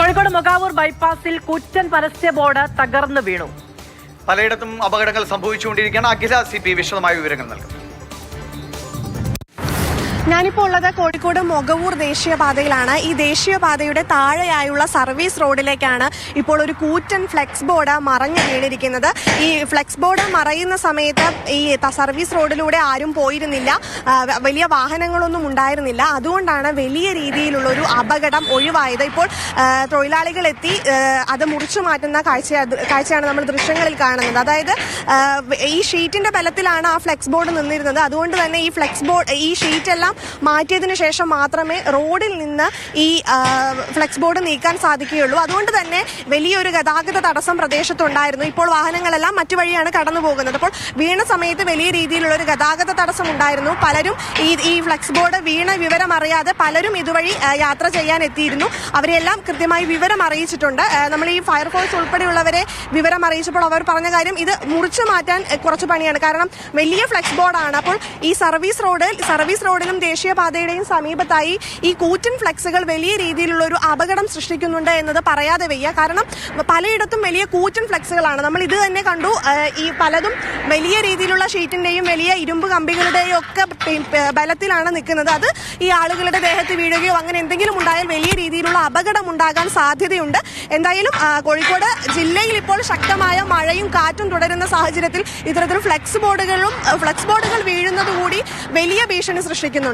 കോഴിക്കോട് മൊകാവൂർ ബൈപ്പാസിൽ കൂറ്റൻ പരസ്യ ബോർഡ് തകർന്നു വീണു. പലയിടത്തും അപകടങ്ങൾ സംഭവിച്ചുകൊണ്ടിരിക്കുകയാണ്. അഖില CP വിശദമായ വിവരങ്ങൾ നൽകും. ഞാനിപ്പോൾ ഉള്ളത് കോഴിക്കോട് മൊകവൂർ ദേശീയപാതയിലാണ്. ഈ ദേശീയപാതയുടെ താഴെയായുള്ള സർവീസ് റോഡിലേക്കാണ് ഇപ്പോൾ ഒരു കൂറ്റൻ ഫ്ലെക്സ് ബോർഡ് മറഞ്ഞു വീണിരിക്കുന്നത്. ഈ ഫ്ലെക്സ് ബോർഡ് മറയുന്ന സമയത്ത് ഈ സർവീസ് റോഡിലൂടെ ആരും പോയിരുന്നില്ല, വലിയ വാഹനങ്ങളൊന്നും ഉണ്ടായിരുന്നില്ല. അതുകൊണ്ടാണ് വലിയ രീതിയിലുള്ള ഒരു അപകടം ഒഴിവായത്. ഇപ്പോൾ തൊഴിലാളികൾ എത്തി അത് മുറിച്ചു മാറ്റുന്ന കാഴ്ചയാണ് നമ്മൾ ദൃശ്യങ്ങളിൽ കാണുന്നത്. അതായത് ഈ ഷീറ്റിന്റെ ബലത്തിലാണ് ആ ഫ്ലെക്സ് ബോർഡ് നിന്നിരുന്നത്. അതുകൊണ്ട് തന്നെ ഈ ഷീറ്റെല്ലാം മാറ്റിയതിനു ശേഷം മാത്രമേ റോഡിൽ നിന്ന് ഈ ഫ്ലെക്സ് ബോർഡ് നീക്കാൻ സാധിക്കുകയുള്ളൂ. അതുകൊണ്ട് തന്നെ വലിയൊരു ഗതാഗത തടസ്സം പ്രദേശത്തുണ്ടായിരുന്നു. ഇപ്പോൾ വാഹനങ്ങളെല്ലാം മറ്റു വഴിയാണ് കടന്നു പോകുന്നത്. അപ്പോൾ വീണ സമയത്ത് വലിയ രീതിയിലുള്ള ഒരു ഗതാഗത തടസ്സം ഉണ്ടായിരുന്നു. പലരും ഈ ഫ്ലെക്സ് ബോർഡ് വീണ വിവരം അറിയാതെ പലരും ഇതുവഴി യാത്ര ചെയ്യാൻ എത്തിയിരുന്നു. അവരെല്ലാം കൃത്യമായി വിവരം അറിയിച്ചിട്ടുണ്ട്. നമ്മൾ ഈ ഫയർഫോഴ്സ് ഉൾപ്പെടെയുള്ളവരെ വിവരം അറിയിച്ചപ്പോൾ അവർ പറഞ്ഞ കാര്യം ഇത് മുറിച്ചു മാറ്റാൻ കുറച്ച് പണിയാണ്. കാരണം വലിയ ഫ്ലെക്സ് ബോർഡാണ്. അപ്പോൾ ഈ സർവീസ് റോഡിനും ദേശീയപാതയുടെയും സമീപത്തായി ഈ കൂറ്റൻ ഫ്ലെക്സുകൾ വലിയ രീതിയിലുള്ള ഒരു അപകടം സൃഷ്ടിക്കുന്നുണ്ട് എന്നത് പറയാതെ വയ്യ. കാരണം പലയിടത്തും വലിയ കൂറ്റൻ ഫ്ലെക്സുകളാണ്. നമ്മൾ ഇത് തന്നെ കണ്ടു. ഈ പലതും വലിയ രീതിയിലുള്ള ഷീറ്റിന്റെയും വലിയ ഇരുമ്പ് കമ്പികളുടെയും ഒക്കെ ബലത്തിലാണ് നിൽക്കുന്നത്. അത് ഈ ആളുകളുടെ ദേഹത്ത് വീഴുകയോ അങ്ങനെ എന്തെങ്കിലും ഉണ്ടായാൽ വലിയ രീതിയിലുള്ള അപകടം ഉണ്ടാകാൻ സാധ്യതയുണ്ട്. എന്തായാലും കോഴിക്കോട് ജില്ലയിൽ ഇപ്പോൾ ശക്തമായ മഴയും കാറ്റും തുടരുന്ന സാഹചര്യത്തിൽ ഇത്തരത്തിൽ ഫ്ലെക്സ് ബോർഡുകൾ വീഴുന്നത് കൂടി വലിയ ഭീഷണി സൃഷ്ടിക്കുന്നുണ്ട്.